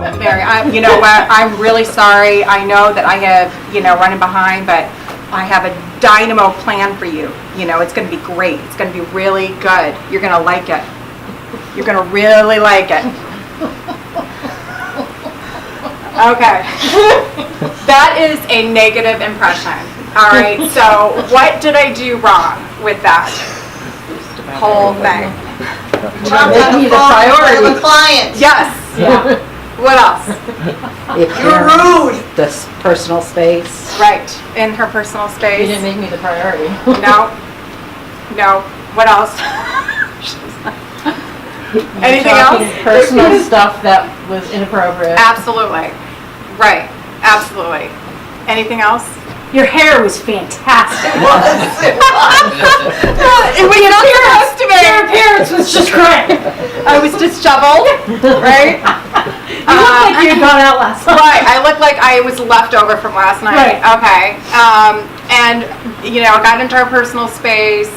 Mary, you know what, I'm really sorry. I know that I have, running behind, but I have a dynamo plan for you. It's going to be great. It's going to be really good. You're going to like it. You're going to really like it. Okay. That is a negative impression. All right, so what did I do wrong with that whole thing? Making you the priority. The client. Yes. Yeah. What else? You're rude. This personal space. Right, in her personal space. You didn't make me the priority. No. What else? Anything else? Personal stuff that was inappropriate. Absolutely. Right. Absolutely. Anything else? Your hair was fantastic. It was Your appearance was just great. I was disheveled, right? You look like you had gone out last night. Right. I looked like I was left over from last night. Right. Okay. And got into our personal space.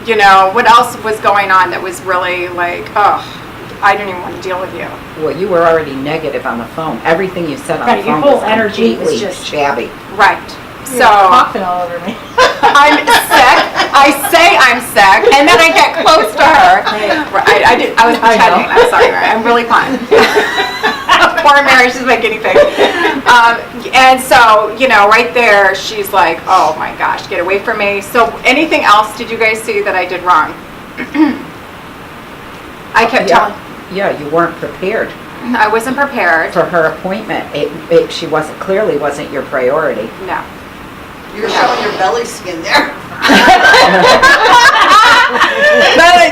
What else was going on that was really like, I didn't even want to deal with you. Well, you were already negative on the phone. Everything you said on the Right, your phone whole was energy was completely just- shabby. Right. You're So coughing all over me. I'm sick. I say I'm sick, and then I get close to her. I was pretending. I'm sorry, Mary. I'm really fine. Poor Mary, she's my guinea pig. And so, right there, she's like, oh my gosh, get away from me. So anything else did you guys see that I did wrong? I kept telling. Yeah, you weren't prepared I wasn't prepared. for her appointment. She clearly wasn't your priority. No. You're showing your belly skin there.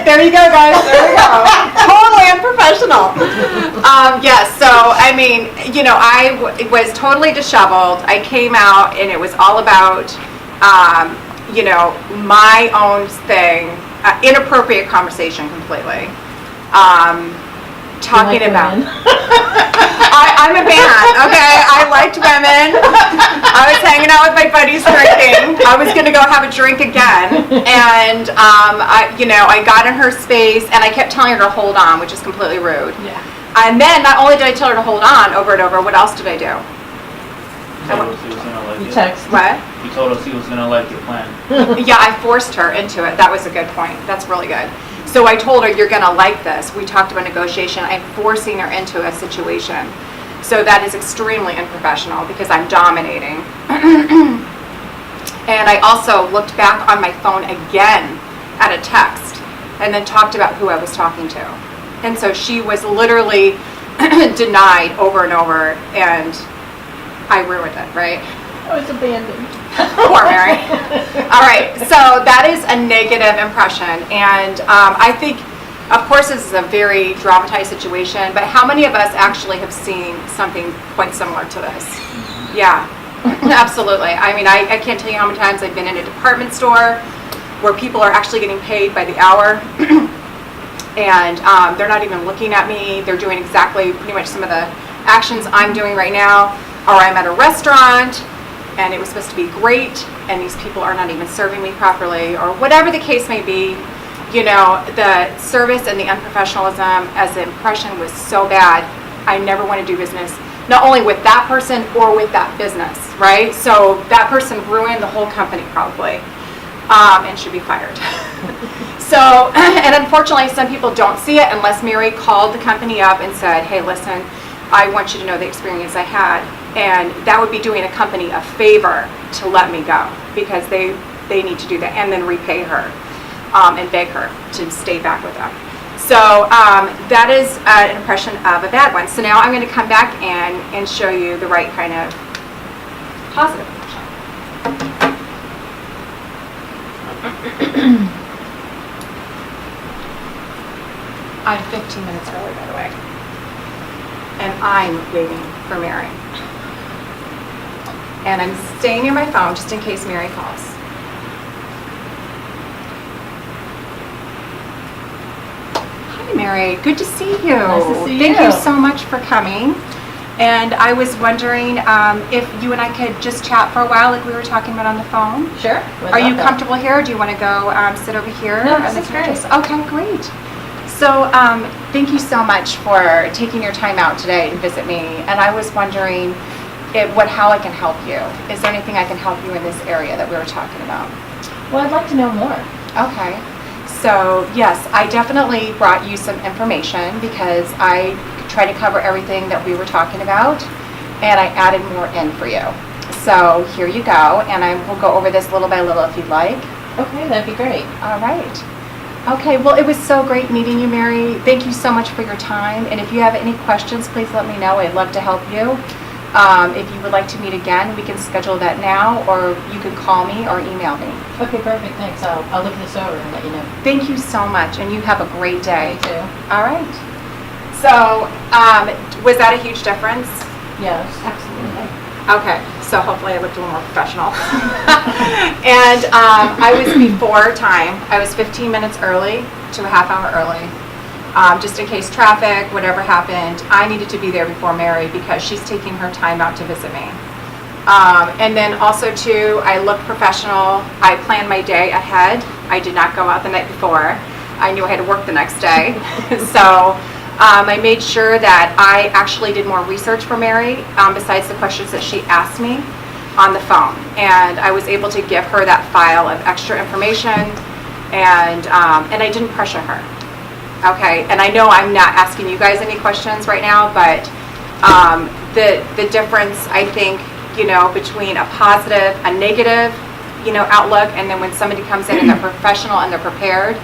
There you go, guys. There we go. Totally unprofessional. Yes. So I mean, I was totally disheveled. I came out, and it was all about, my own thing, inappropriate conversation completely. Talking like about. women? I'm a man, okay? I liked women. I was hanging out with my buddies drinking. I was going to go have a drink again. And, I got in her space, and I kept telling her to hold on, which is completely rude. Yeah. And then, not only did I tell her to hold on over and over, what else did I do? You told us he was gonna like You it. text. What? You told us he was gonna like your plan. Yeah, I forced her into it. That was a good point. That's really good. So I told her, you're going to like this. We talked about negotiation. I'm forcing her into a situation. So that is extremely unprofessional because I'm dominating. And I also looked back on my phone again at a text and then talked about who I was talking to. And so she was literally denied over and over, and I ruined it, right? I was abandoned. Poor Mary. All right, so that is a negative impression, and I think, of course, this is a very dramatized situation, but how many of us actually have seen something quite similar to this? Yeah, absolutely. I mean, I can't tell you how many times I've been in a department store where people are actually getting paid by the hour, and they're not even looking at me. They're doing exactly pretty much some of the actions I'm doing right now, or I'm at a restaurant, and it was supposed to be great, and these people are not even serving me properly, or whatever the case may be. The service and the unprofessionalism as the impression was so bad. I never want to do business, not only with that person or with that business, right? So that person ruined the whole company probably, and should be fired. So, and unfortunately, some people don't see it unless Mary called the company up and said, hey, listen, I want you to know the experience I had. And that would be doing a company a favor to let me go, because they need to do that and then repay her and beg her to stay back with them. So that is an impression of a bad one. So now I'm going to come back and show you the right kind of positive impression. I'm 15 minutes early, by the way. And I'm waiting for Mary. And I'm staying near my phone just in case Mary calls. Hi, Mary. Good to see you. Nice to see Thank you. you so much for coming. And I was wondering if you and I could just chat for a while like we were talking about on the phone. Sure. Are you comfortable here, or do you want to go sit over here? No, on this the is great. couches? Okay, great. So, thank you so much for taking your time out today to visit me. And I was wondering how I can help you. Is there anything I can help you in this area that we were talking about? Well, I'd like to know more. Okay. So, yes, I definitely brought you some information because I try to cover everything that we were talking about, and I added more in for you. So, here you go, and I will go over this little by little if you'd like. Okay, that'd be great. All right. Okay, well, it was so great meeting you, Mary. Thank you so much for your time, and if you have any questions, please let me know. I'd love to help you. If you would like to meet again, we can schedule that now, or you can call me or email me. Okay, perfect, thanks. I'll look this over and let you know. Thank you so much, and you have a great day. You too. All right. So, was that a huge difference? Yes. Absolutely. Okay, so hopefully I looked a little more professional. And I was before time. I was 15 minutes early to a half hour early. Just in case traffic, whatever happened, I needed to be there before Mary because she's taking her time out to visit me. And then also too, I look professional. I planned my day ahead. I did not go out the night before. I knew I had to work the next day. So I made sure that I actually did more research for Mary besides the questions that she asked me on the phone. And I was able to give her that file of extra information, and I didn't pressure her. Okay, and I know I'm not asking you guys any questions right now, but the difference, I think, between a positive, a negative, outlook, and then when somebody comes in and they're professional and they're prepared,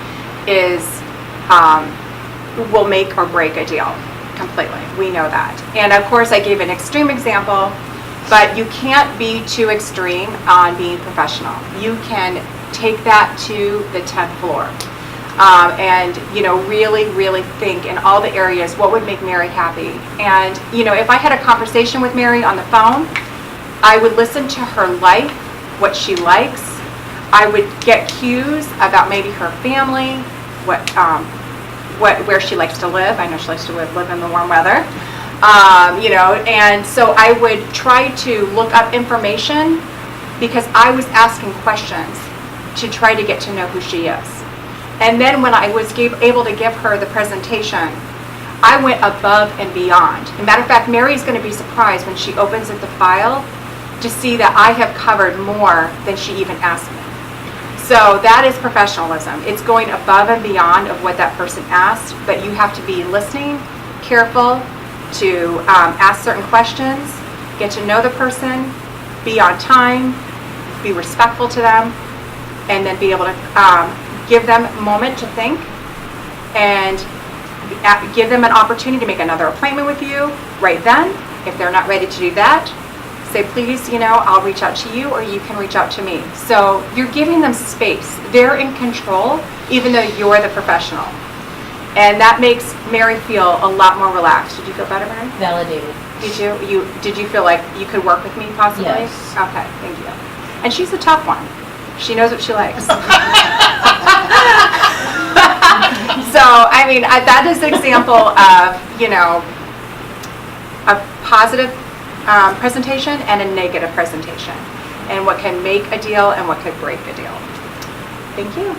will make or break a deal completely. We know that. And of course, I gave an extreme example, but you can't be too extreme on being professional. You can take that to the 10th floor. And really think in all the areas what would make Mary happy. And if I had a conversation with Mary on the phone, I would listen to her life, what she likes. I would get cues about maybe her family, where she likes to live. I know she likes to live in the warm weather. And so I would try to look up information because I was asking questions to try to get to know who she is. And then when I was able to give her the presentation, I went above and beyond. As a matter of fact, Mary's going to be surprised when she opens up the file to see that I have covered more than she even asked me. So that is professionalism. It's going above and beyond of what that person asked, but you have to be listening, careful to ask certain questions, get to know the person, be on time, be respectful to them, and then be able to give them a moment to think and give them an opportunity to make another appointment with you right then. If they're not ready to do that, say, please, I'll reach out to you or you can reach out to me. So you're giving them space. They're in control, even though you're the professional. And that makes Mary feel a lot more relaxed. Did you feel better, Mary? Validated. Did you feel like you could work with me possibly? Yes. Okay, thank you. And she's a tough one. She knows what she likes. So, that is an example of, a positive presentation and a negative presentation, and what can make a deal and what could break a deal. Thank you.